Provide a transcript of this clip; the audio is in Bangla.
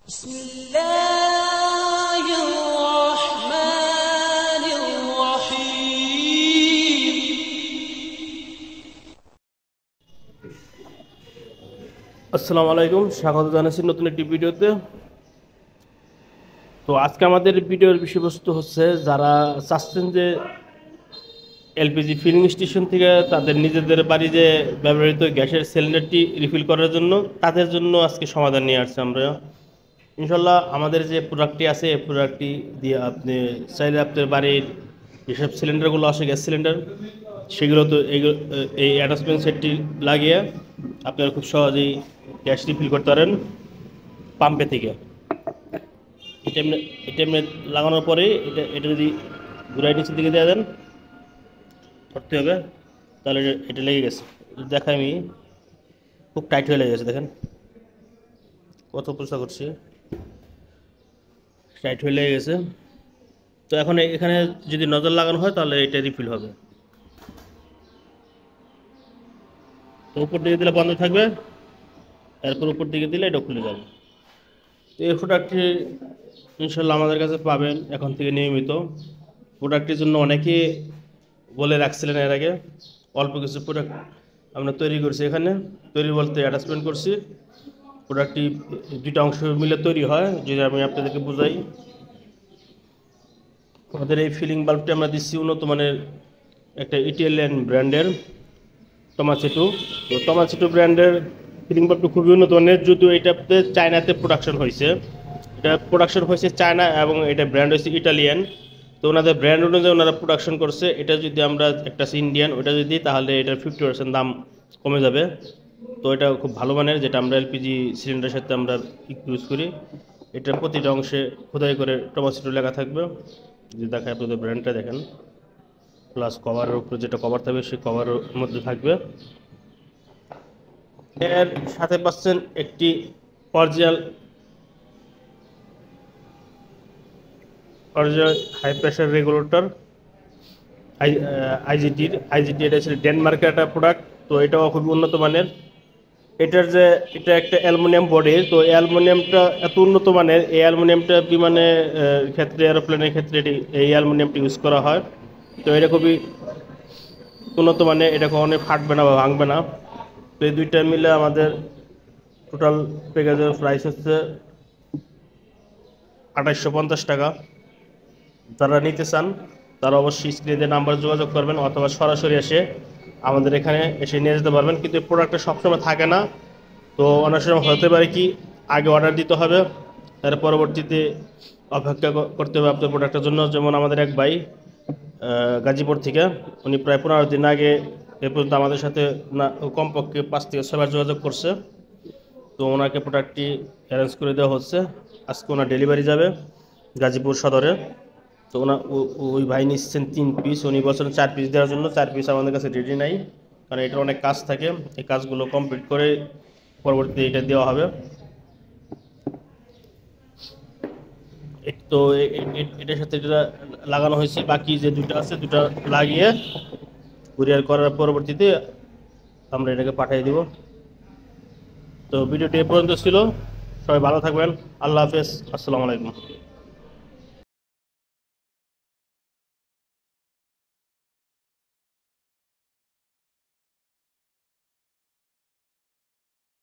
بسم الله الرحمن الرحيم আসসালামু আলাইকুম, স্বাগত জানাচ্ছি নতুন একটি ভিডিওতে। তো আজকে আমাদের ভিডিওর বিষয়বস্তু হচ্ছে যারা চাচ্ছেন যে এলপিজি ফিলিং স্টেশন থেকে তাদের নিজেদের বাড়ি যে ব্যবহৃত গ্যাসের সিলিন্ডারটি রিফিল করার জন্য, তাদের জন্য আজকে সমাধান নিয়ে আসছি আমরা। ইনশাল্লাহ আমাদের যে প্রোডাক্টটি আছে এই প্রোডাক্টটি দিয়ে আপনি চাইলে আপনার বাড়ির যেসব সিলিন্ডারগুলো আসে গ্যাস সিলিন্ডার, সেগুলো তো এই অ্যাটাচমেন্ট সেটটি লাগিয়ে আপনারা খুব সহজেই গ্যাস রিফিল করতে পারেন পাম্পে থেকে। এটা এমনি লাগানোর পরে এটা যদি ঘুরাই নিচের দিকে দিয়ে দেন, ধরতে হবে, তাহলে এটা লেগে গেছে। দেখাই আমি, খুব টাইট হয়ে লেগে গেছে, দেখেন কত চেষ্টা করছি, টাইট হয়ে লেগে গেছে। তো এখন এখানে যদি নজর লাগানো হয় তাহলে এটা রিফিল হবে। তো উপর দিকে দিলে বন্ধ থাকবে, এরপর উপর দিকে দিলে এটা খুলে যাবে। তো এই প্রোডাক্টটি ইনশাল্লাহ আমাদের কাছে পাবেন এখন থেকে নিয়মিত। প্রোডাক্টটির জন্য অনেকে বলে রাখছিলেন এর আগে, অল্প কিছু প্রোডাক্ট আমরা তৈরি করছি। এখানে তৈরি বলতে অ্যাটাচমেন্ট করছি। প্রোডাক্টটি দুইটা অংশ মিলে তৈরি হয়, যদি আমি আপনাদেরকে বুঝাই। আমাদের এই ফিলিং বাল্বটি আমরা দিচ্ছি উন্নত মানের একটা ইটালিয়ান ব্র্যান্ডের টমাসিটো। তো টমাসিটো ব্র্যান্ডের ফিলিং বাল্বটি খুবই উন্নত মানের, যদিও এটাতে চায়নাতে প্রোডাকশন হয়েছে। এটা প্রোডাকশন হয়েছে চায়না এবং এটা ব্র্যান্ড হয়েছে ইটালিয়ান। তো ওনাদের ব্র্যান্ড অনুযায়ী ওনারা প্রোডাকশন করছে। এটা যদি আমরা একটা ইন্ডিয়ান ওটা যদি দিই তাহলে এটার 50% দাম কমে যাবে। তো এটা খুব ভালো মানের, যেটা আমরা এলপিজি সিলিন্ডারের সাথে আমরা ইউজ করি। এটার প্রতিটা অংশে খোদাই করে টমাসিটো লেখা থাকবে। যদি দেখায় আপনাদের ব্র্যান্ডটা দেখেন, প্লাস কভারের উপরে যেটা কভার থাকবে সেই কভারের মধ্যে থাকবে। এর সাথে পাচ্ছেন একটি original high pressure regulator IGT. এটা হচ্ছে ডেনমার্কের একটা প্রোডাক্ট। তো এটাও খুবই উন্নত মানের। এটা একটা অ্যালুমিনিয়াম বডি। তো এই অ্যালুমিনিয়ামটা এত উন্নত মানের, এই অ্যালুমিনিয়ামটা বিমানে ক্ষেত্রে, এরোপ্লেনের ক্ষেত্রে এই অ্যালুমিনিয়ামটা ইউজ করা হয়। তো এটা খুবই উন্নত মানের, এটা কখনো ফাটবে না বা ভাঙবে না। তো এই দুইটা মিলে আমাদের টোটাল প্যাকেজের প্রাইস হচ্ছে 2850 টাকা। যারা নিতে চান তারা অবশ্যই স্ক্রিনে নাম্বার যোগাযোগ করবেন, অথবা সরাসরি এসে আমাদের এখানে এসে নিয়ে যেতে পারবেন। কিন্তু এই প্রোডাক্টটা সবসময় থাকে না। তো অনেক সময় হতে পারে কি, আগে অর্ডার দিতে হবে, তার পরবর্তীতে অপেক্ষা করতে হবে আপনার প্রোডাক্টের জন্য। যেমন আমাদের এক ভাই গাজীপুর থেকে, উনি প্রায় 15 দিন আগে এ পর্যন্ত আমাদের সাথে না কমপক্ষে 5 থেকে 6 বার যোগাযোগ করছে। তো ওনাকে প্রোডাক্টটি অ্যারেঞ্জ করে দেওয়া হচ্ছে। আজকে ওনার ডেলিভারি যাবে গাজীপুর সদরে। তো ওই ভাই নিচ্ছেন 3 পিস, উনি বলছেন 4 পিস দেওয়ার জন্য। 4 পিস আমাদের কাছে রেডি নাই, কারণ এটার অনেক কাজ থাকে। এই কাজগুলো কমপ্লিট করে পরবর্তীতে এটা দেওয়া হবে। তো এটার সাথে এটা লাগানো হয়েছে। বাকি যে দুটো আছে, দুটো লাগিয়ে কুরিয়ার করার পরবর্তীতে আমরা এটাকে পাঠিয়ে দিব। তো ভিডিওটি এ পর্যন্ত ছিল। সবাই ভালো থাকবেন। আল্লাহ হাফেজ, আসসালামু আলাইকুম।